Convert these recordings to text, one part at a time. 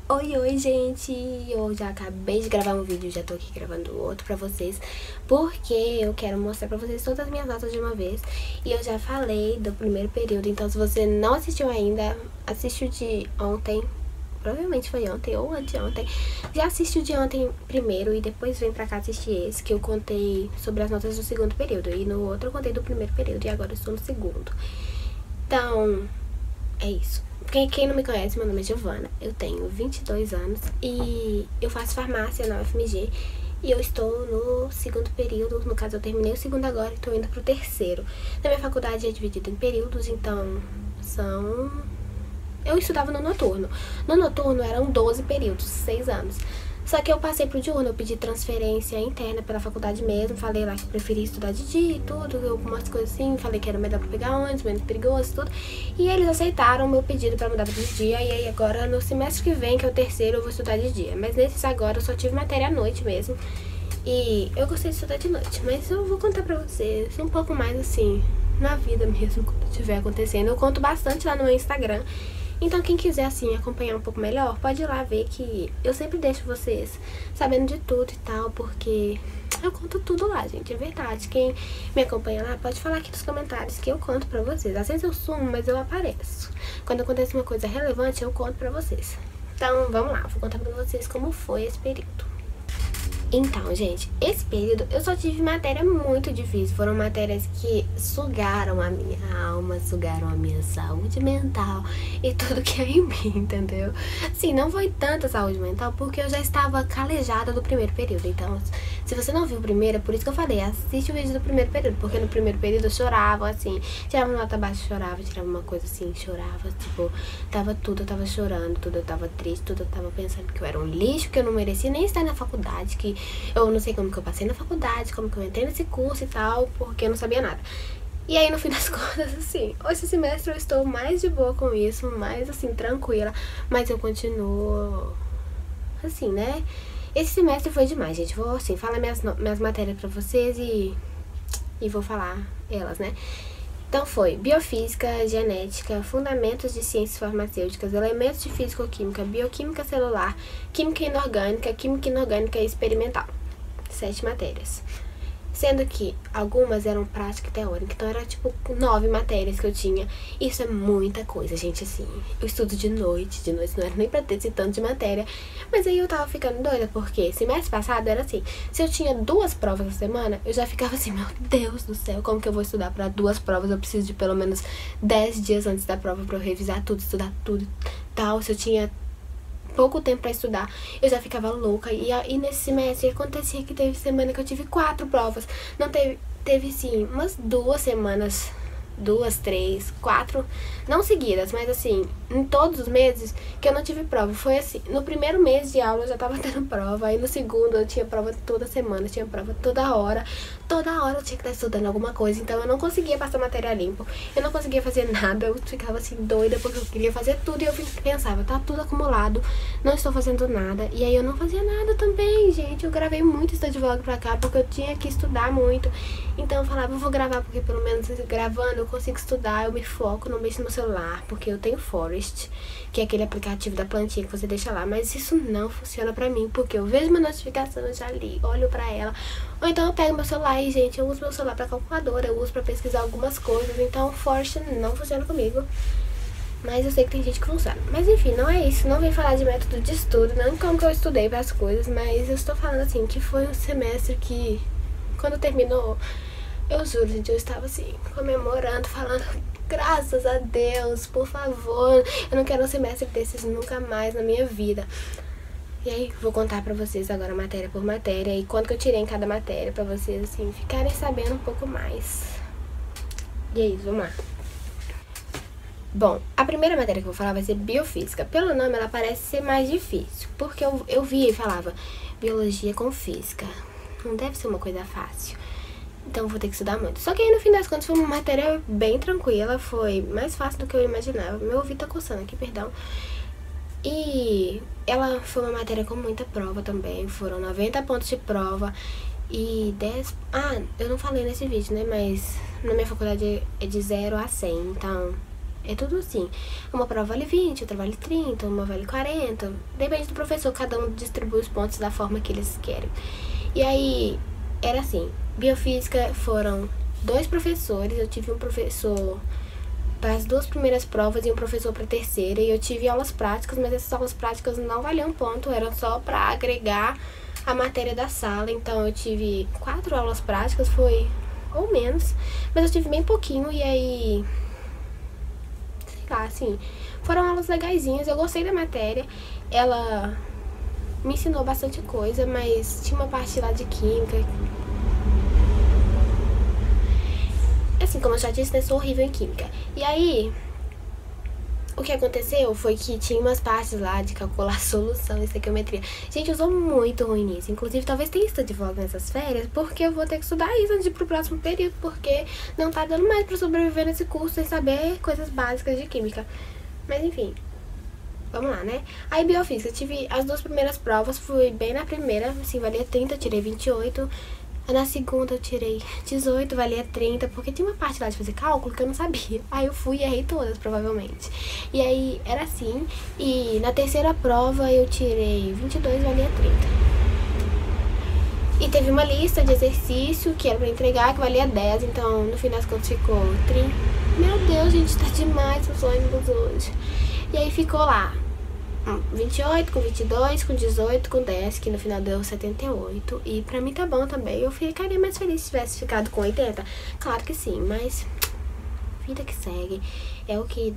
Oi, gente! Eu já acabei de gravar um vídeo, já tô aqui gravando outro pra vocês, porque eu quero mostrar pra vocês todas as minhas notas de uma vez. E eu já falei do primeiro período, então se você não assistiu ainda, assiste o de ontem, provavelmente foi ontem ou anteontem. Já assiste o de ontem primeiro e depois vem pra cá assistir esse, que eu contei sobre as notas do segundo período. E no outro eu contei do primeiro período e agora eu estou no segundo. Então, é isso. Quem não me conhece, meu nome é Giovana, eu tenho 22 anos e eu faço farmácia na UFMG e eu estou no segundo período, no caso eu terminei o segundo agora e estou indo pro terceiro. Na minha faculdade é dividida em períodos, então eu estudava no noturno. No noturno eram 12 períodos, 6 anos. Só que eu passei pro diurno, eu pedi transferência interna pela faculdade mesmo, falei lá que preferia estudar de dia e tudo, algumas coisas assim, falei que era melhor pra pegar ônibus, menos perigoso e tudo. E eles aceitaram o meu pedido pra mudar de dia, e aí agora no semestre que vem, que é o terceiro, eu vou estudar de dia. Mas nesses agora eu só tive matéria à noite mesmo, e eu gostei de estudar de noite, mas eu vou contar pra vocês um pouco mais assim, na vida mesmo, quando estiver acontecendo. Eu conto bastante lá no meu Instagram. Então quem quiser assim acompanhar um pouco melhor, pode ir lá ver que eu sempre deixo vocês sabendo de tudo e tal, porque eu conto tudo lá, gente, é verdade. Quem me acompanha lá pode falar aqui nos comentários que eu conto pra vocês. Às vezes eu sumo, mas eu apareço. Quando acontece uma coisa relevante, eu conto pra vocês. Então vamos lá, vou contar pra vocês como foi esse período. Então, gente, esse período eu só tive matéria muito difícil. Foram matérias que sugaram a minha alma, sugaram a minha saúde mental e tudo que é em mim, entendeu? Sim, não foi tanta saúde mental porque eu já estava calejada do primeiro período. Então, se você não viu o primeiro, é por isso que eu falei, assiste o vídeo do primeiro período. Porque no primeiro período eu chorava, assim, tirava uma nota baixa, chorava, tirava uma coisa assim, chorava, tipo, tava tudo, eu tava chorando, tudo eu tava triste, tudo eu tava pensando que eu era um lixo, que eu não merecia nem estar na faculdade, que eu não sei como que eu passei na faculdade, como que eu entrei nesse curso e tal, porque eu não sabia nada. E aí, no fim das contas, assim, esse semestre eu estou mais de boa com isso, mais, assim, tranquila, mas eu continuo, assim, né? Esse semestre foi demais, gente. Vou, assim, falar minhas matérias pra vocês e vou falar elas, né? Então foi biofísica, genética, fundamentos de ciências farmacêuticas, elementos de físico-química, bioquímica celular, química inorgânica e experimental. 7 matérias. Sendo que algumas eram prática e teórica, então era tipo 9 matérias que eu tinha. Isso é muita coisa, gente, assim. Eu estudo de noite não era nem pra ter esse tanto de matéria. Mas aí eu tava ficando doida, porque semestre passado era assim, se eu tinha 2 provas na semana, eu já ficava assim, meu Deus do céu, como que eu vou estudar pra 2 provas? Eu preciso de pelo menos 10 dias antes da prova pra eu revisar tudo, estudar tudo e tal. Se eu tinha pouco tempo pra estudar, eu já ficava louca. E nesse semestre acontecia que teve semana que eu tive 4 provas. Não teve sim, umas 2 semanas, 2, 3, 4, não seguidas, mas assim, em todos os meses que eu não tive prova. Foi assim, no primeiro mês de aula eu já tava tendo prova, aí no segundo eu tinha prova toda semana, tinha prova toda hora eu tinha que estar estudando alguma coisa, então eu não conseguia passar matéria limpo, eu não conseguia fazer nada, eu ficava assim doida porque eu queria fazer tudo e eu pensava, tá tudo acumulado, não estou fazendo nada, e aí eu não fazia nada também, gente. Eu gravei muito study vlog pra cá porque eu tinha que estudar muito, então eu falava, eu vou gravar porque pelo menos gravando eu consigo estudar, eu me foco, não mexo no celular, porque eu tenho Forest, que é aquele aplicativo da plantinha que você deixa lá, mas isso não funciona pra mim, porque eu vejo uma notificação, eu já li, olho pra ela, ou então eu pego meu celular e, gente, eu uso meu celular pra calculadora, eu uso pra pesquisar algumas coisas, então o Forest não funciona comigo, mas eu sei que tem gente que funciona. Mas enfim, não é isso, não vem falar de método de estudo, não como que eu estudei para as coisas, mas eu estou falando assim, que foi um semestre que, quando terminou, eu juro, gente, eu estava assim, comemorando, falando, graças a Deus, por favor, eu não quero um semestre desses nunca mais na minha vida. E aí, vou contar pra vocês agora matéria por matéria e quanto que eu tirei em cada matéria, pra vocês, assim, ficarem sabendo um pouco mais. E é isso, vamos lá. Bom, a primeira matéria que eu vou falar vai ser biofísica. Pelo nome, ela parece ser mais difícil, porque eu via e falava biologia com física. Não deve ser uma coisa fácil. Então, vou ter que estudar muito. Só que aí, no fim das contas, foi uma matéria bem tranquila. Foi mais fácil do que eu imaginava. Meu ouvido tá coçando aqui, perdão. E ela foi uma matéria com muita prova também. Foram 90 pontos de prova e 10... Ah, eu não falei nesse vídeo, né? Mas na minha faculdade é de 0 a 100. Então, É tudo assim. Uma prova vale 20, outra vale 30, uma vale 40. Depende do professor, cada um distribui os pontos da forma que eles querem. E aí, era assim, biofísica foram 2 professores, eu tive um professor para as 2 primeiras provas e um professor para a terceira, e eu tive aulas práticas, mas essas aulas práticas não valiam ponto, eram só para agregar a matéria da sala. Então eu tive 4 aulas práticas, foi ou menos, mas eu tive bem pouquinho, e aí, sei lá, assim, foram aulas legaisinhas, eu gostei da matéria, ela me ensinou bastante coisa, mas tinha uma parte lá de química. Assim, como eu já disse, eu sou horrível em química. E aí, o que aconteceu foi que tinha umas partes lá de calcular solução e estequiometria. Gente, eu sou muito ruim nisso. Inclusive, talvez tenha estudo de volta nessas férias, porque eu vou ter que estudar isso antes de ir pro próximo período, porque não tá dando mais pra sobreviver nesse curso sem saber coisas básicas de química. Mas enfim, vamos lá, né? Aí, biofísica, tive as 2 primeiras provas, fui bem na primeira, assim, valia 30, tirei 28. Na segunda eu tirei 18, valia 30, porque tinha uma parte lá de fazer cálculo que eu não sabia. Aí eu fui e errei todas, provavelmente. E aí era assim, e na terceira prova eu tirei 22, valia 30. E teve uma lista de exercício que era pra entregar, que valia 10, então no fim das contas ficou 30. Meu Deus, gente, tá demais os ônibus hoje. E aí ficou lá 28, com 22, com 18, com 10, que no final deu 78. E pra mim tá bom também. Eu ficaria mais feliz se tivesse ficado com 80. Claro que sim, mas vida que segue. É o que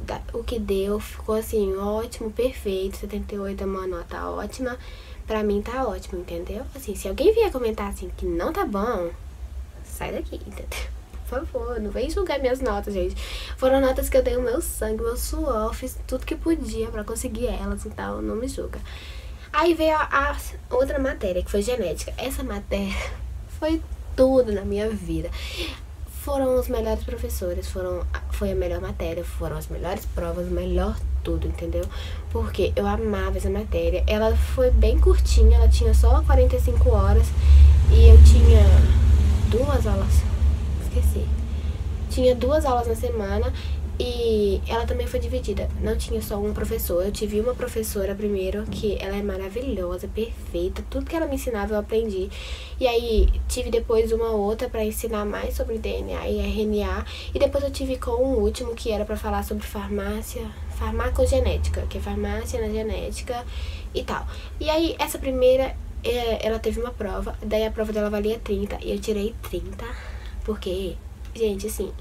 deu. Ficou assim, ótimo, perfeito. 78 é uma nota ótima. Pra mim tá ótimo, entendeu? Assim, se alguém vier comentar assim que não tá bom, sai daqui, entendeu? Por favor, não vem julgar minhas notas, gente. Foram notas que eu dei o meu sangue, o meu suor, fiz tudo que podia pra conseguir elas, então não me julga. Aí veio a outra matéria, que foi genética. Essa matéria foi tudo na minha vida. Foram os melhores professores, foi a melhor matéria, foram as melhores provas, o melhor tudo, entendeu? Porque eu amava essa matéria. Ela foi bem curtinha, ela tinha só 45 horas e eu tinha 2 aulas. Esqueci. Tinha 2 aulas na semana e ela também foi dividida. Não tinha só um professor. Eu tive uma professora primeiro, que ela é maravilhosa, perfeita. Tudo que ela me ensinava eu aprendi. E aí tive depois uma outra pra ensinar mais sobre DNA e RNA. E depois eu tive com um último que era pra falar sobre farmacogenética, que é farmácia na genética e tal. E aí essa primeira, ela teve uma prova. Daí a prova dela valia 30 e eu tirei 30. Porque, gente, assim,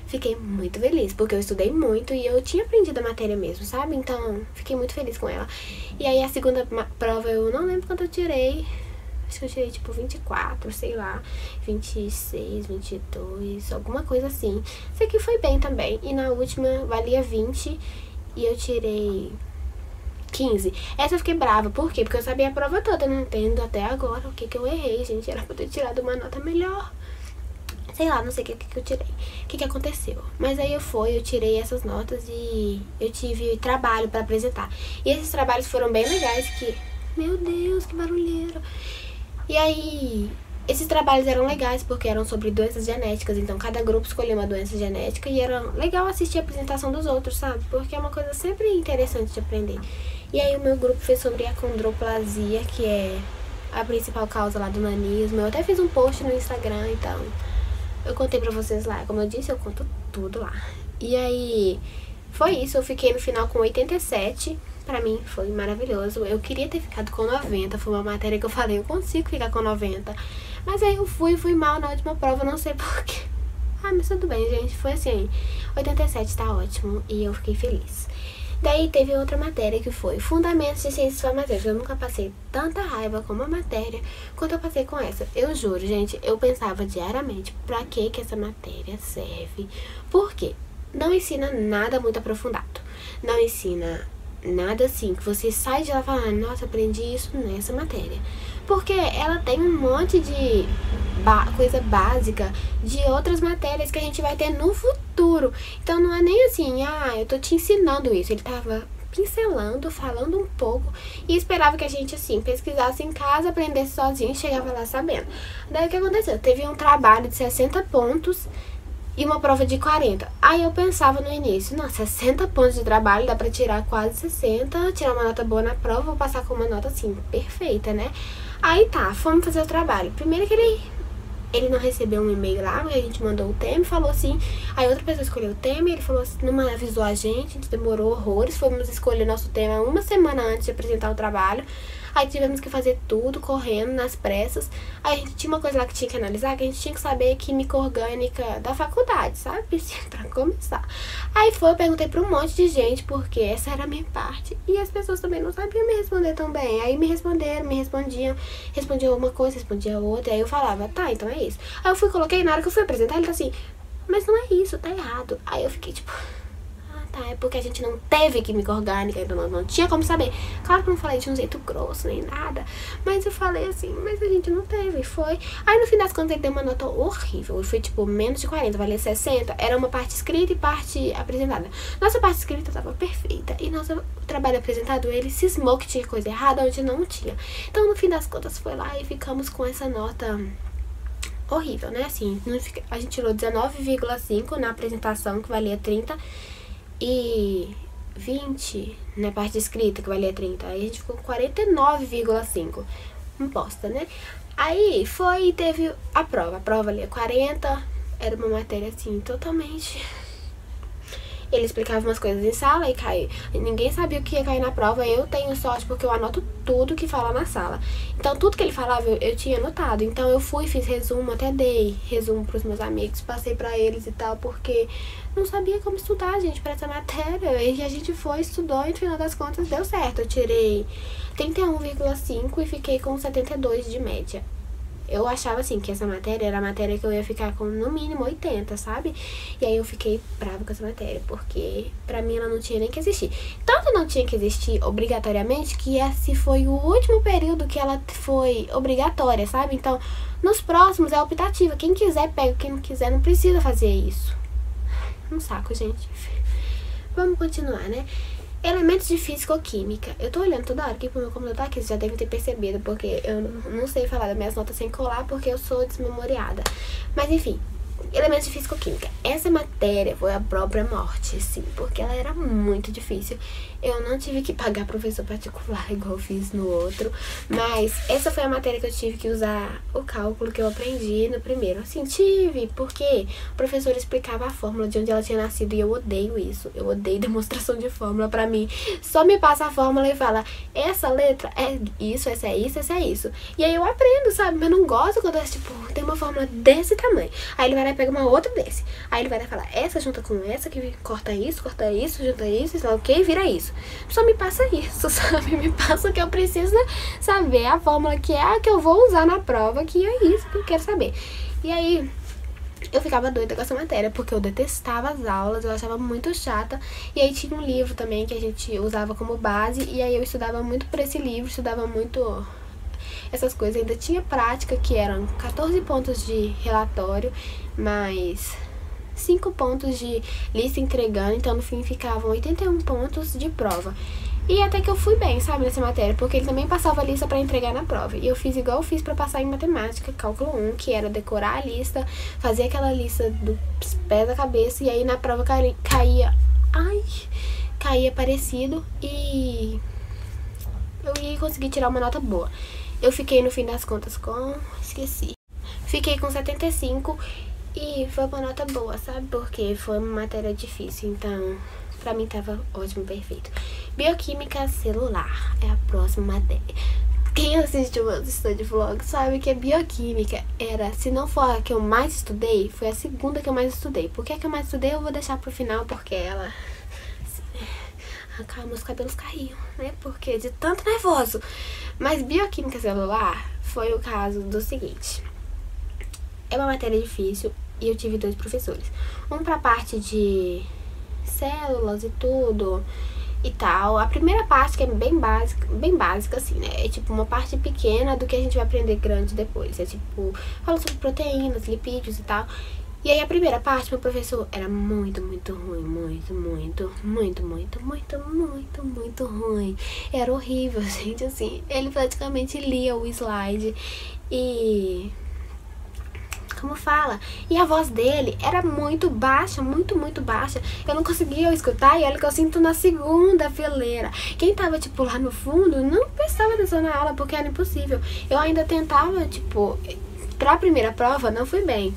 fiquei muito feliz, porque eu estudei muito e eu tinha aprendido a matéria mesmo, sabe? Então, fiquei muito feliz com ela. E aí, a segunda prova, eu não lembro quanto eu tirei. Acho que eu tirei, tipo, 24, sei lá, 26, 22, alguma coisa assim. Isso aqui foi bem também. E na última, valia 20 e eu tirei 15. Essa eu fiquei brava. Por quê? Porque eu sabia a prova toda. Eu não entendo até agora o que eu errei, gente. Era pra ter tirado uma nota melhor. Sei lá, não sei o que eu tirei, o que aconteceu. Mas aí eu tirei essas notas e eu tive trabalho pra apresentar. E esses trabalhos foram bem legais, que... Meu Deus, que barulheiro. E aí, esses trabalhos eram legais porque eram sobre doenças genéticas. Então, cada grupo escolheu uma doença genética e era legal assistir a apresentação dos outros, sabe? Porque é uma coisa sempre interessante de aprender. E aí, o meu grupo fez sobre a acondroplasia, que é a principal causa lá do nanismo. Eu até fiz um post no Instagram, então... Eu contei pra vocês lá. Como eu disse, eu conto tudo lá. E aí, foi isso. Eu fiquei no final com 87. Pra mim, foi maravilhoso. Eu queria ter ficado com 90. Foi uma matéria que eu falei, eu consigo ficar com 90. Mas aí eu fui mal na última prova, não sei porquê. Ah, mas tudo bem, gente. Foi assim, 87 tá ótimo. E eu fiquei feliz. Daí teve outra matéria que foi Fundamentos de Ciências Farmacêuticas. Eu nunca passei tanta raiva com uma matéria quanto eu passei com essa. Eu juro, gente, eu pensava diariamente pra que essa matéria serve. Por quê? Não ensina nada muito aprofundado. Não ensina nada assim que você sai de lá falando, nossa, aprendi isso nessa matéria. Porque ela tem um monte de coisa básica de outras matérias que a gente vai ter no futuro. Então não é nem assim, eu tô te ensinando isso. Ele tava pincelando, falando um pouco e esperava que a gente, assim, pesquisasse em casa, aprendesse sozinho e chegava lá sabendo. Daí o que aconteceu? Teve um trabalho de 60 pontos e uma prova de 40. Aí eu pensava no início, nossa, 60 pontos de trabalho, dá pra tirar quase 60, tirar uma nota boa na prova, vou passar com uma nota assim, perfeita, né? Aí tá, fomos fazer o trabalho. Primeiro que ele não recebeu um e-mail lá, a gente mandou o tema e falou assim, aí outra pessoa escolheu o tema e ele falou assim, não avisou a gente demorou horrores, fomos escolher nosso tema uma semana antes de apresentar o trabalho. Aí tivemos que fazer tudo correndo, nas pressas. Aí a gente tinha uma coisa lá que tinha que analisar, que a gente tinha que saber química orgânica da faculdade, sabe? Pra começar. Aí eu perguntei pra um monte de gente, porque essa era a minha parte. E as pessoas também não sabiam me responder tão bem. Aí me respondiam uma coisa, respondia outra. Aí eu falava, tá, então é isso. Aí eu coloquei, na hora que eu fui apresentar, ele tá assim, mas não é isso, tá errado. Aí eu fiquei tipo... Tá, é porque a gente não teve química orgânica, então não tinha como saber. Claro que eu não falei de um jeito grosso nem nada, mas eu falei assim, mas a gente não teve, foi. Aí no fim das contas ele deu uma nota horrível, foi tipo menos de 40, valia 60, era uma parte escrita e parte apresentada. Nossa parte escrita tava perfeita, e nosso trabalho apresentado, ele cismou que tinha coisa errada onde não tinha. Então no fim das contas foi lá e ficamos com essa nota... horrível, né? Assim, a gente tirou 19,5 na apresentação, que valia 30, e 20 na parte escrita, que valia 30. Aí a gente ficou com 49,5. Bosta, né? Aí teve a prova. A prova valia 40. Era uma matéria assim, totalmente... Ele explicava umas coisas em sala e caiu. Ninguém sabia o que ia cair na prova. Eu tenho sorte porque eu anoto tudo que fala na sala. Então, tudo que ele falava, eu tinha anotado. Então, eu fiz resumo, até dei resumo pros meus amigos, passei pra eles e tal, porque não sabia como estudar, gente, pra essa matéria. E a gente estudou e no final das contas deu certo. Eu tirei 31,5 e fiquei com 72 de média. Eu achava assim que essa matéria era a matéria que eu ia ficar com no mínimo 80, sabe? E aí eu fiquei brava com essa matéria, porque pra mim ela não tinha nem que existir. Tanto não tinha que existir obrigatoriamente, que esse foi o último período que ela foi obrigatória, sabe? Então, nos próximos é optativa. Quem quiser pega, quem não quiser não precisa fazer isso. Um saco, gente. Vamos continuar, né? Elementos de físico-química. Eu tô olhando toda hora aqui pro meu computador, que vocês já devem ter percebido, porque eu não sei falar das minhas notas sem colar, porque eu sou desmemoriada. Mas enfim, elementos de físico-química. Essa matéria foi a própria morte, sim, porque ela era muito difícil. Eu não tive que pagar professor particular igual eu fiz no outro, mas essa foi a matéria que eu tive que usar o cálculo que eu aprendi no primeiro. Assim, tive, porque o professor explicava a fórmula de onde ela tinha nascido e eu odeio isso. Eu odeio demonstração de fórmula pra mim. Só me passa a fórmula e fala, essa letra é isso, essa é isso, essa é isso. E aí eu aprendo, sabe? Mas eu não gosto quando é tipo, tem uma fórmula desse tamanho. Aí ele vai lá e pega uma outra desse. Aí ele vai lá e fala, essa junta com essa, que corta isso, junta isso, sei lá o que, vira isso. Só me passa isso, sabe? Me passa o que eu preciso saber, a fórmula que é a que eu vou usar na prova, que é isso que eu quero saber. E aí, eu ficava doida com essa matéria, porque eu detestava as aulas, eu achava muito chata. E aí tinha um livro também que a gente usava como base, e aí eu estudava muito por esse livro, estudava muito essas coisas. Ainda tinha prática, que eram 14 pontos de relatório, mais 5 pontos de lista entregando, então no fim ficavam 81 pontos de prova. E até que eu fui bem, sabe, nessa matéria, porque ele também passava a lista pra entregar na prova. E eu fiz igual eu fiz pra passar em matemática, cálculo 1, que era decorar a lista, fazer aquela lista dos pés da cabeça, e aí na prova caía parecido e eu ia conseguir tirar uma nota boa. Eu fiquei no fim das contas fiquei com 75 e foi uma nota boa, sabe? Porque foi uma matéria difícil, então pra mim tava ótimo, perfeito. Bioquímica celular é a próxima matéria. Quem assiste o meu study vlog sabe que a bioquímica se não for a que eu mais estudei, foi a segunda que eu mais estudei. Porque a que eu mais estudei eu vou deixar pro final, porque ela... meus cabelos caíam, né? Porque de tanto nervoso. Mas bioquímica celular foi o caso do seguinte. É uma matéria difícil e eu tive 2 professores. Um pra parte de células e tudo e tal. A primeira parte, que é bem básica assim, né? É tipo uma parte pequena do que a gente vai aprender grande depois. É tipo, fala sobre proteínas, lipídios e tal. E aí a primeira parte, meu professor era muito ruim, muito ruim. Era horrível, gente, assim. Ele praticamente lia o slide e... como fala. E a voz dele era muito baixa, muito, muito baixa. Eu não conseguia escutar e olha que eu sinto na segunda fileira. Quem tava, tipo, lá no fundo não prestava atenção na aula porque era impossível. Eu ainda tentava, tipo, pra primeira prova não fui bem.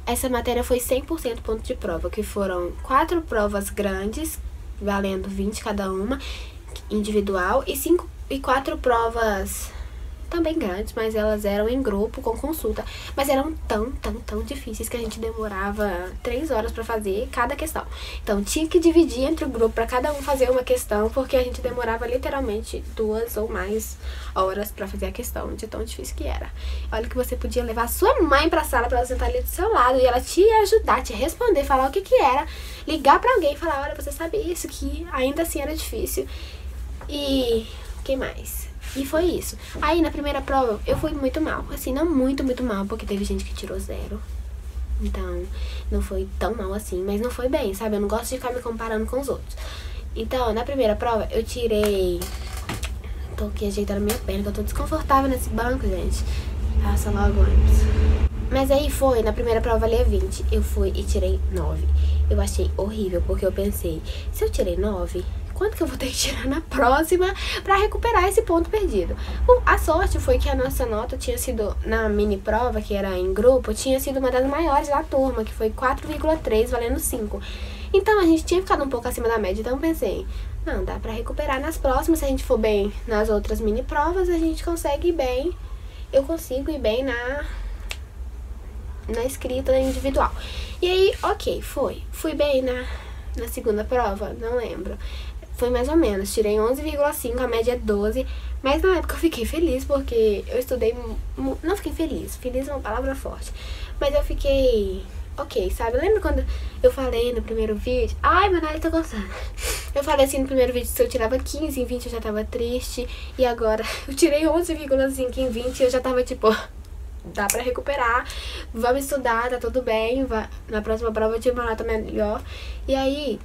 Essa matéria foi 100% ponto de prova, que foram 4 provas grandes, valendo 20 cada uma, individual, e 4 provas também grandes, mas elas eram em grupo, com consulta. Mas eram tão difíceis que a gente demorava 3 horas pra fazer cada questão. Então tinha que dividir entre o grupo pra cada um fazer uma questão, porque a gente demorava literalmente 2 ou mais horas pra fazer a questão, de tão difícil que era. Olha que você podia levar sua mãe pra sala pra ela sentar ali do seu lado e ela te ajudar, te responder, falar o que era, ligar pra alguém e falar, olha, você sabe isso, que ainda assim era difícil. E o que mais? E foi isso. Aí na primeira prova eu fui muito mal. Assim, não muito mal, porque teve gente que tirou 0. Então não foi tão mal assim, mas não foi bem, sabe? Eu não gosto de ficar me comparando com os outros. Então na primeira prova eu tirei... Tô aqui ajeitando minha perna, que eu tô desconfortável nesse banco, gente. Passa logo antes. Mas aí foi, na primeira prova valia 20. Eu fui e tirei 9. Eu achei horrível, porque eu pensei, se eu tirei 9... quanto que eu vou ter que tirar na próxima pra recuperar esse ponto perdido? A sorte foi que a nossa nota tinha sido, na mini prova, que era em grupo, tinha sido uma das maiores da turma, que foi 4,3, valendo 5. Então a gente tinha ficado um pouco acima da média, então eu pensei, não, dá pra recuperar nas próximas, se a gente for bem nas outras mini provas, a gente consegue ir bem, eu consigo ir bem na escrita individual. E aí, ok, fui bem na segunda prova, não lembro. Foi mais ou menos, tirei 11,5, a média é 12, mas na época eu fiquei feliz porque eu estudei, não fiquei feliz é uma palavra forte, mas eu fiquei ok, sabe? Lembra quando eu falei no primeiro vídeo, ai meu nariz tá coçando, eu falei assim no primeiro vídeo, se eu tirava 15 em 20 eu já tava triste, e agora eu tirei 11,5 em 20 e eu já tava tipo, dá pra recuperar, vamos estudar, tá tudo bem, na próxima prova eu tiro uma nota melhor, e aí...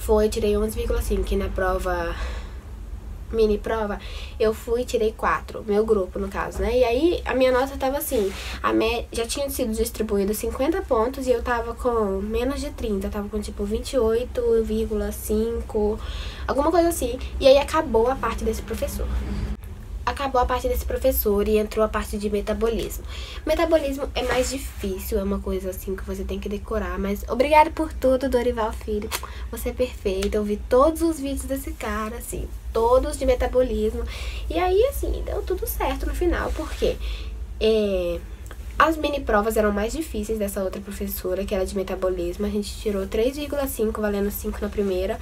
eu tirei 11,5 e na prova, mini prova, eu fui e tirei 4, meu grupo no caso, né? E aí a minha nota tava assim, já tinha sido distribuído 50 pontos e eu tava com menos de 30, tava com tipo 28,5, alguma coisa assim. E aí acabou a parte desse professor. E entrou a parte de metabolismo. Metabolismo é mais difícil, é uma coisa assim que você tem que decorar, mas obrigado por tudo, Dorival Filho. Você é perfeita, eu vi todos os vídeos desse cara, assim, todos de metabolismo. E aí, assim, deu tudo certo no final, porque as mini provas eram mais difíceis dessa outra professora, que era de metabolismo. A gente tirou 3,5, valendo 5 na primeira.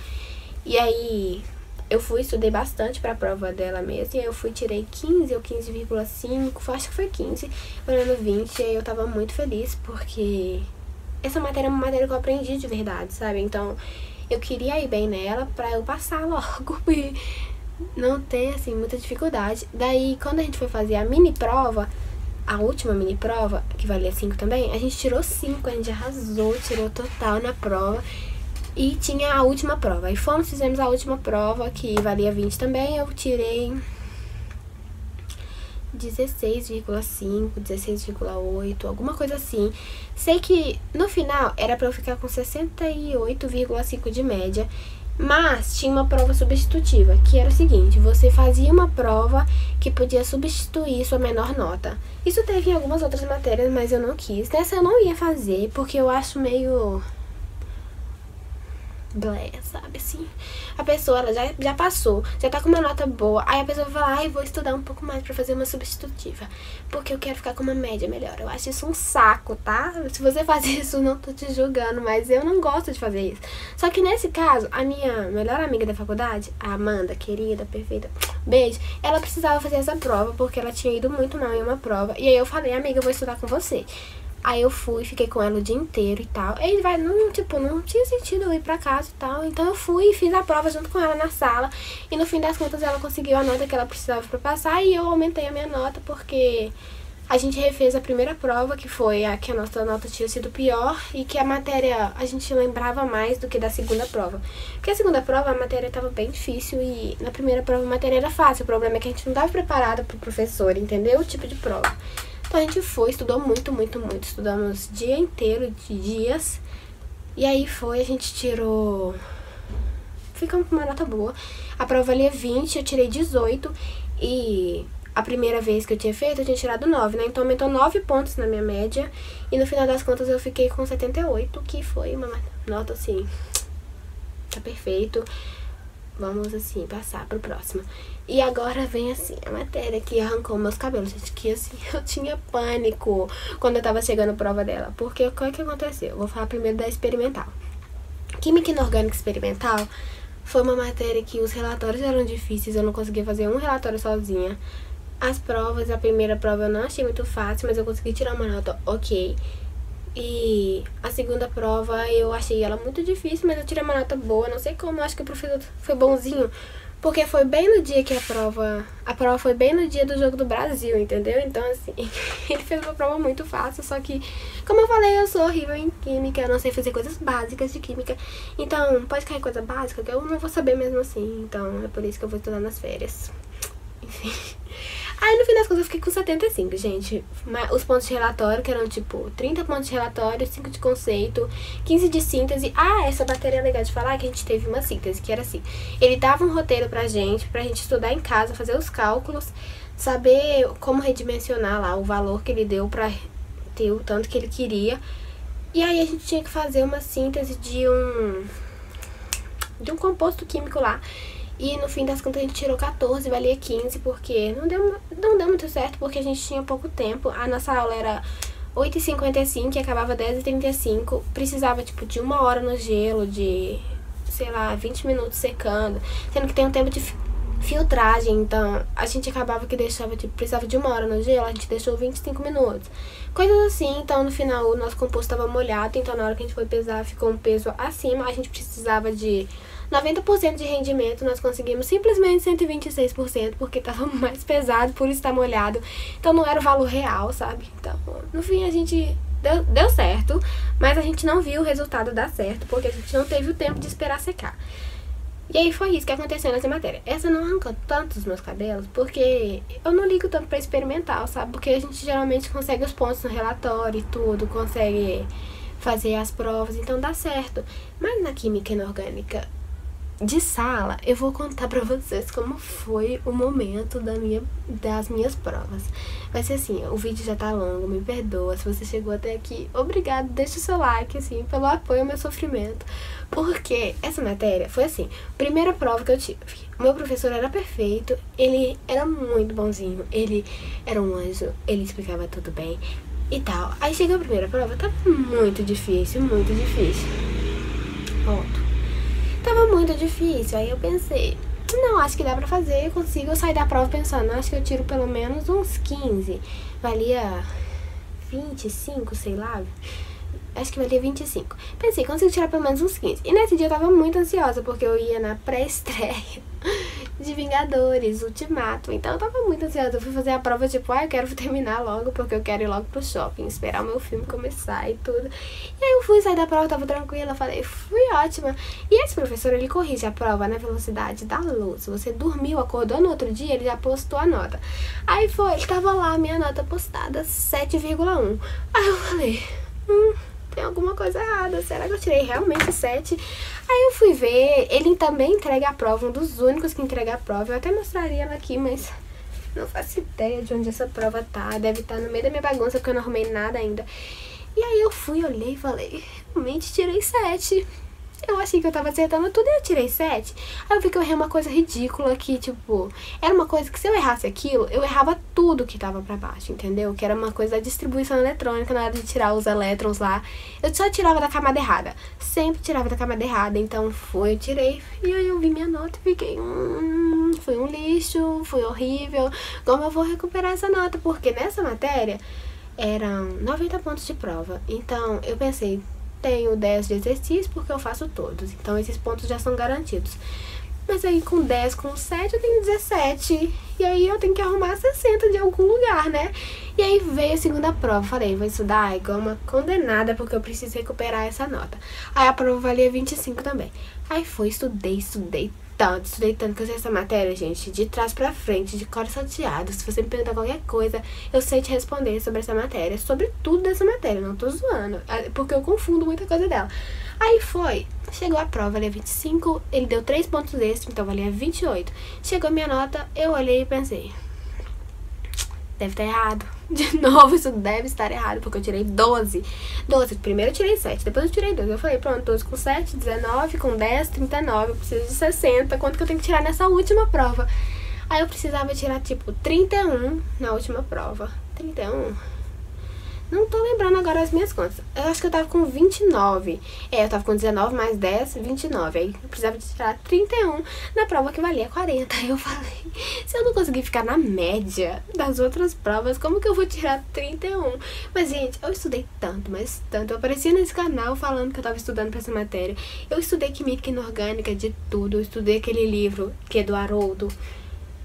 E aí... eu estudei bastante pra prova dela mesmo, e aí eu tirei 15 ou 15,5, acho que foi 15, valendo 20, e aí eu tava muito feliz, porque essa matéria é uma matéria que eu aprendi de verdade, sabe? Então, eu queria ir bem nela pra eu passar logo e não ter, assim, muita dificuldade. Daí, quando a gente foi fazer a mini prova, a última mini prova, que valia 5 também, a gente tirou 5, a gente arrasou, tirou total na prova. E tinha a última prova. Aí fizemos a última prova, que valia 20 também. Eu tirei 16,5, 16,8, alguma coisa assim. Sei que no final era pra eu ficar com 68,5 de média. Mas tinha uma prova substitutiva, que era o seguinte: você fazia uma prova que podia substituir sua menor nota. Isso teve em algumas outras matérias, mas eu não quis. Nessa eu não ia fazer, porque eu acho meio... blé, sabe, assim, a pessoa, ela já passou, já tá com uma nota boa, aí a pessoa vai falar, ai, vou estudar um pouco mais pra fazer uma substitutiva, porque eu quero ficar com uma média melhor. Eu acho isso um saco, tá? Se você faz isso, não tô te julgando, mas eu não gosto de fazer isso. Só que nesse caso, a minha melhor amiga da faculdade, a Amanda, querida, perfeita, beijo, ela precisava fazer essa prova, porque ela tinha ido muito mal em uma prova, e aí eu falei, amiga, eu vou estudar com você. Aí eu fui, fiquei com ela o dia inteiro e tal. E não tinha sentido eu ir pra casa e tal. Então eu fui e fiz a prova junto com ela na sala. E no fim das contas ela conseguiu a nota que ela precisava pra passar. E eu aumentei a minha nota porque a gente refez a primeira prova, que foi a que a nossa nota tinha sido pior e que a matéria a gente lembrava mais do que da segunda prova. Porque a segunda prova a matéria estava bem difícil e na primeira prova a matéria era fácil. O problema é que a gente não estava preparada pro professor, entendeu? O tipo de prova. Então a gente foi, estudou muito. Estudamos dia inteiro, de dias. E aí a gente tirou... Ficamos com uma nota boa. A prova valia 20, eu tirei 18 e... A primeira vez que eu tinha feito, eu tinha tirado 9, né? Então aumentou 9 pontos na minha média. E no final das contas eu fiquei com 78, que foi uma nota assim... Tá perfeito. Vamos assim, passar pro próximo. E agora vem assim, a matéria que arrancou meus cabelos, gente. Que assim, eu tinha pânico quando eu tava chegando a prova dela. Porque o que aconteceu? Eu vou falar primeiro da experimental. Química inorgânica experimental foi uma matéria que os relatórios eram difíceis. Eu não conseguia fazer um relatório sozinha. As provas, a primeira prova eu não achei muito fácil, mas eu consegui tirar uma nota ok. E a segunda prova eu achei ela muito difícil, mas eu tirei uma nota boa. Não sei como, eu acho que o professor foi bonzinho. Porque foi bem no dia que a prova foi bem no dia do Jogo do Brasil, entendeu? Então assim, ele fez uma prova muito fácil, só que, como eu falei, eu sou horrível em química, eu não sei fazer coisas básicas de química. Então, pode cair coisa básica que eu não vou saber mesmo assim, então é por isso que eu vou estudar nas férias. Enfim... Aí no fim das contas eu fiquei com 75, gente. Os pontos de relatório, que eram tipo 30 pontos de relatório, 5 de conceito, 15 de síntese. Ah, essa matéria é legal de falar que a gente teve uma síntese, que era assim. Ele dava um roteiro pra gente estudar em casa, fazer os cálculos, saber como redimensionar lá o valor que ele deu pra ter o tanto que ele queria. E aí a gente tinha que fazer uma síntese de um composto químico lá. E no fim das contas a gente tirou 14, valia 15, porque não deu muito certo, porque a gente tinha pouco tempo. A nossa aula era 8h55 e acabava 10h35. Precisava, tipo, de 1 hora no gelo, de, sei lá, 20 minutos secando. Sendo que tem um tempo de filtragem, então a gente acabava que deixava, tipo, precisava de 1 hora no gelo, a gente deixou 25 minutos. Coisas assim, então no final o nosso composto estava molhado, então na hora que a gente foi pesar ficou um peso acima. A gente precisava de 90% de rendimento, nós conseguimos simplesmente 126%, porque estava mais pesado por estar molhado. Então não era o valor real, sabe? Então, no fim a gente deu certo, mas a gente não viu o resultado dar certo, porque a gente não teve o tempo de esperar secar. E aí foi isso que aconteceu nessa matéria. Essa não arrancou tanto os meus cabelos, porque eu não ligo tanto pra experimental, sabe? Porque a gente geralmente consegue os pontos no relatório e tudo, consegue fazer as provas, então dá certo. Mas na química inorgânica de sala, eu vou contar pra vocês como foi o momento das minhas provas. Vai ser assim, o vídeo já tá longo, me perdoa se você chegou até aqui. Obrigado, deixa o seu like, assim, pelo apoio ao meu sofrimento. Porque essa matéria foi assim, primeira prova que eu tive. O meu professor era perfeito, ele era muito bonzinho, ele era um anjo, ele explicava tudo bem e tal. Aí chegou a primeira prova, tava muito difícil, ponto. Tava muito difícil, aí eu pensei, não, acho que dá pra fazer, eu consigo sair da prova pensando, acho que eu tiro pelo menos uns 15, valia 25, sei lá, acho que valia 25. Pensei, consigo tirar pelo menos uns 15. E nesse dia eu tava muito ansiosa, porque eu ia na pré-estreia de Vingadores, Ultimato. Então eu tava muito ansiosa. Eu fui fazer a prova, tipo, eu quero terminar logo, porque eu quero ir logo pro shopping, esperar o meu filme começar e tudo. E aí eu fui sair da prova, tava tranquila, falei, fui ótima. E esse professor, ele corrige a prova na velocidade da luz. Se você dormiu, acordou no outro dia, ele já postou a nota. Aí ele tava lá, minha nota postada, 7,1. Aí eu falei, tem alguma coisa errada, será que eu tirei realmente 7? Aí eu fui ver, ele também entrega a prova, um dos únicos que entrega a prova. Eu até mostraria ela aqui, mas não faço ideia de onde essa prova tá. Deve estar no meio da minha bagunça, porque eu não arrumei nada ainda. E aí eu fui, olhei e falei, realmente tirei 7. Eu achei que eu tava acertando tudo e eu tirei 7. Aí eu vi que eu errei uma coisa ridícula que, tipo, era uma coisa que se eu errasse aquilo, eu errava tudo que tava pra baixo, entendeu? Que era uma coisa da distribuição eletrônica, na hora de tirar os elétrons lá. Eu só tirava da camada errada. Sempre tirava da camada errada. Então eu tirei. E aí eu vi minha nota e fiquei, foi um lixo, foi horrível. Como eu vou recuperar essa nota? Porque nessa matéria eram 90 pontos de prova. Então eu pensei, tenho 10 de exercício porque eu faço todos. Então esses pontos já são garantidos. Mas aí com 10, com 7 eu tenho 17. E aí eu tenho que arrumar 60 de algum lugar, né? E aí veio a segunda prova. Falei, vou estudar igual uma condenada, porque eu preciso recuperar essa nota. Aí a prova valia 25 também. Aí foi, estudei tanto que eu sei essa matéria, gente, de trás pra frente, de cor salteado. Se você me perguntar qualquer coisa, eu sei te responder sobre essa matéria, sobre tudo dessa matéria, não tô zoando, porque eu confundo muita coisa dela. Aí foi, chegou a prova, valia 25, ele deu 3 pontos extras, então valia 28. Chegou a minha nota, eu olhei e pensei, deve estar errado. De novo, isso deve estar errado, porque eu tirei 12. Primeiro eu tirei 7, depois eu tirei 12. Eu falei, pronto, 12 com 7, 19, com 10, 39. Eu preciso de 60. Quanto que eu tenho que tirar nessa última prova? Aí eu precisava tirar, tipo, 31 na última prova. 31? Não tô lembrando agora as minhas contas. Eu acho que eu tava com 29. Eu tava com 19 mais 10, 29. Aí eu precisava de tirar 31 na prova que valia 40. Aí eu falei, se eu não conseguir ficar na média das outras provas, como que eu vou tirar 31? Mas, gente, eu estudei tanto, mas tanto. Eu aparecia nesse canal falando que eu tava estudando pra essa matéria. Eu estudei química inorgânica de tudo. Eu estudei aquele livro que é do Haroldo,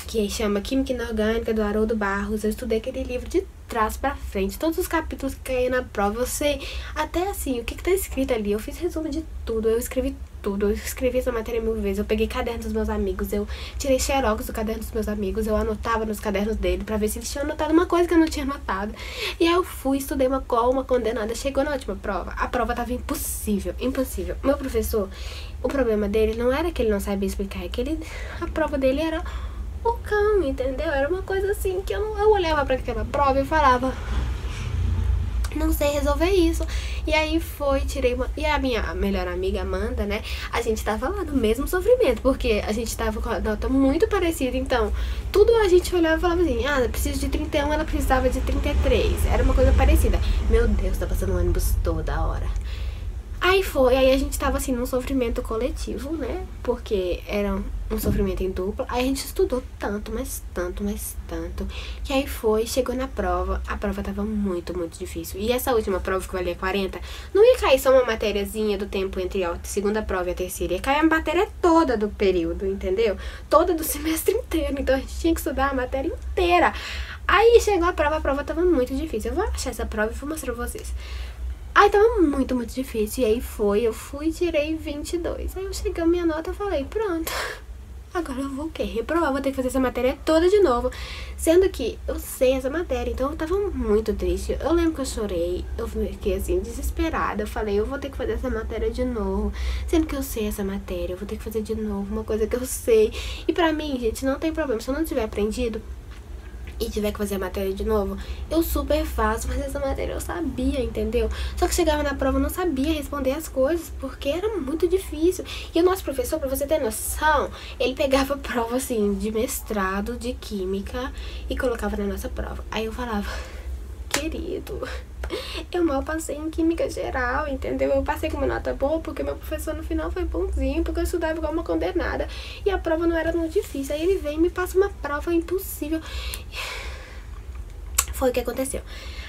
que chama Química Inorgânica, do Haroldo Barros. Eu estudei aquele livro de trás pra frente, todos os capítulos que caíam na prova, eu sei até assim, o que tá escrito ali. Eu fiz resumo de tudo, eu escrevi tudo, eu escrevi essa matéria 1000 vezes, eu peguei cadernos dos meus amigos, eu tirei xerox do caderno dos meus amigos, eu anotava nos cadernos dele pra ver se eles tinham anotado uma coisa que eu não tinha anotado. E aí eu fui, estudei uma condenada. Chegou na última prova, a prova tava impossível. Meu professor, o problema dele não era que ele não sabia explicar, é que a prova dele era o cão, entendeu? Era uma coisa assim que eu olhava pra aquela prova e falava, não sei resolver isso. E aí tirei uma. E a minha melhor amiga, Amanda, né? A gente tava lá no mesmo sofrimento, porque a gente tava com a nota muito parecida. Então, tudo a gente olhava e falava assim, eu preciso de 31, ela precisava de 33. Era uma coisa parecida. Meu Deus, tá passando um ônibus toda hora. Aí a gente tava assim num sofrimento coletivo, né? Porque era um sofrimento em dupla. Aí a gente estudou tanto, que aí chegou na prova, a prova tava muito difícil. E essa última prova que valia 40, não ia cair só uma matériazinha do tempo entre a segunda prova e a terceira, ia cair a matéria toda do período, entendeu? Toda do semestre inteiro, então a gente tinha que estudar a matéria inteira. Aí chegou a prova tava muito difícil. Eu vou achar essa prova e vou mostrar pra vocês. Aí tava muito difícil, e aí eu fui e tirei 22. Aí eu cheguei a minha nota e falei, pronto, agora eu vou o quê? Reprovar, vou ter que fazer essa matéria toda de novo. Sendo que eu sei essa matéria, então eu tava muito triste. Eu lembro que eu chorei, eu fiquei assim, desesperada. Eu falei, eu vou ter que fazer essa matéria de novo. Sendo que eu sei essa matéria, eu vou ter que fazer de novo, uma coisa que eu sei. E pra mim, gente, não tem problema, se eu não tiver aprendido e tiver que fazer a matéria de novo, eu super faço, mas essa matéria eu sabia, entendeu? Só que chegava na prova, eu não sabia responder as coisas, porque era muito difícil. E o nosso professor, pra você ter noção, ele pegava prova, assim, de mestrado, de química, e colocava na nossa prova. Aí eu falava, querido, eu mal passei em química geral, entendeu? Eu passei com uma nota boa porque meu professor no final foi bonzinho, porque eu estudava igual uma condenada e a prova não era tão difícil. Aí ele vem e me passa uma prova impossível. Foi o que aconteceu.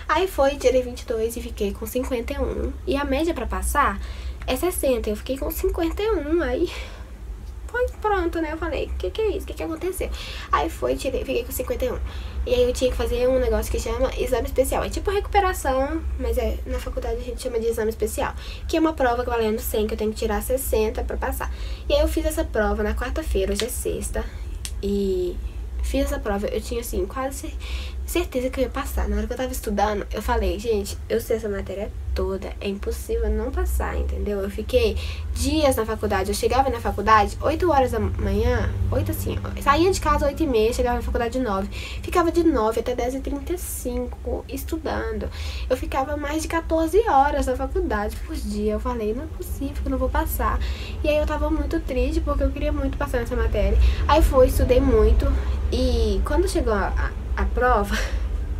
Aí tirei 22 e fiquei com 51. E a média pra passar é 60. Eu fiquei com 51, aí foi pronto, né? Eu falei, o que é isso? O que aconteceu? Aí fiquei com 51. E aí eu tinha que fazer um negócio que chama exame especial. É tipo recuperação, mas na faculdade a gente chama de exame especial. Que é uma prova que valendo 100, que eu tenho que tirar 60 pra passar. E aí eu fiz essa prova na quarta-feira, hoje é sexta. E fiz essa prova, eu tinha assim, quase certeza que eu ia passar. Na hora que eu tava estudando, eu falei, gente, eu sei essa matéria toda, é impossível não passar, entendeu? Eu fiquei dias na faculdade, eu chegava na faculdade 8 horas da manhã, 8 assim, saía de casa 8h30, chegava na faculdade 9, ficava de 9 até 10h35 estudando. Eu ficava mais de 14 horas na faculdade por dia. Eu falei, não é possível que eu não vou passar. E aí eu tava muito triste, porque eu queria muito passar nessa matéria. Aí estudei muito, e quando chegou a prova,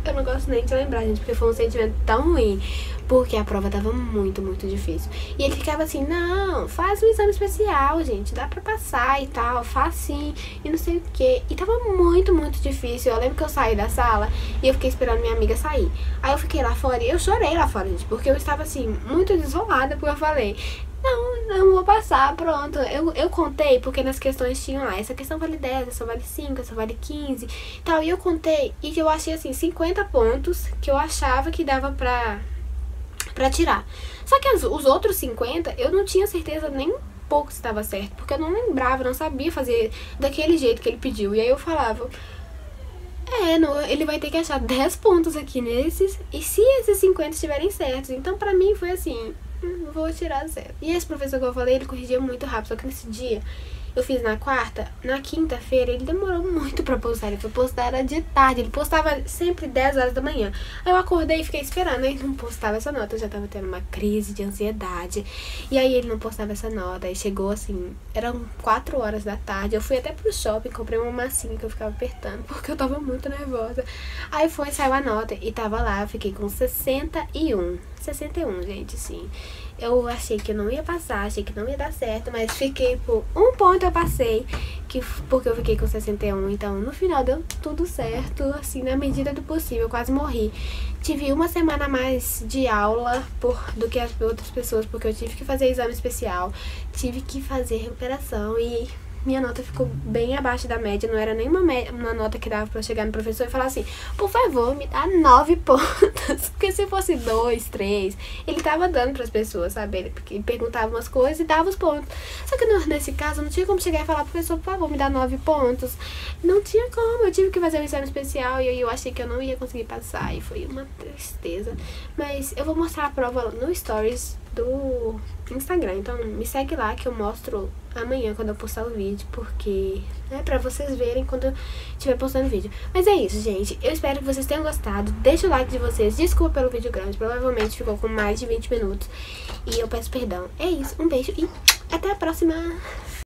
eu não gosto nem de lembrar, gente, porque foi um sentimento tão ruim, porque a prova tava muito difícil. E ele ficava assim, não, faz um exame especial, gente, dá pra passar e tal, faz sim, e não sei o que. E tava muito difícil. Eu lembro que eu saí da sala e eu fiquei esperando minha amiga sair. Aí eu fiquei lá fora e eu chorei lá fora, gente, porque eu estava assim, muito desolada, porque eu falei, não vou passar, pronto. Eu contei, porque nas questões tinham lá, essa questão vale 10, essa vale 5, essa vale 15 e tal. E eu contei e eu achei assim, 50 pontos que eu achava que dava pra tirar. Só que os outros 50, eu não tinha certeza nem um pouco se estava certo, porque eu não lembrava, não sabia fazer daquele jeito que ele pediu. E aí eu falava, ele vai ter que achar 10 pontos aqui nesses, e se esses 50 estiverem certos. Então pra mim foi assim, vou tirar 0. E esse professor que eu falei, ele corrigia muito rápido, só que nesse dia eu fiz na quarta, na quinta-feira ele demorou muito pra postar. Ele foi postar era de tarde, ele postava sempre 10 horas da manhã. Aí eu acordei e fiquei esperando, ele não postava essa nota. Eu já tava tendo uma crise de ansiedade. E aí ele não postava essa nota. Aí chegou assim, eram 4 horas da tarde. Eu fui até pro shopping, comprei uma massinha que eu ficava apertando, porque eu tava muito nervosa. Aí saiu a nota e tava lá, eu fiquei com 61, gente, sim. Eu achei que eu não ia passar, achei que não ia dar certo, mas fiquei por um ponto eu passei, porque eu fiquei com 61, então no final deu tudo certo, assim, na medida do possível, eu quase morri. Tive uma semana a mais de aula do que as outras pessoas, porque eu tive que fazer exame especial, tive que fazer recuperação e minha nota ficou bem abaixo da média, não era nem uma nota que dava pra eu chegar no professor e falar assim, por favor, me dá 9 pontos, porque se fosse 2, 3, ele tava dando pras pessoas, sabe, ele perguntava umas coisas e dava os pontos, só que nesse caso não tinha como chegar e falar, professor, por favor, me dá 9 pontos, não tinha como, eu tive que fazer um exame especial e aí eu achei que eu não ia conseguir passar e foi uma tristeza, mas eu vou mostrar a prova no Stories do Instagram, então me segue lá que eu mostro amanhã quando eu postar o vídeo, porque pra vocês verem quando eu estiver postando o vídeo. Mas é isso, gente, eu espero que vocês tenham gostado, deixa o like de vocês, desculpa pelo vídeo grande, provavelmente ficou com mais de 20 minutos e eu peço perdão. É isso, um beijo e até a próxima!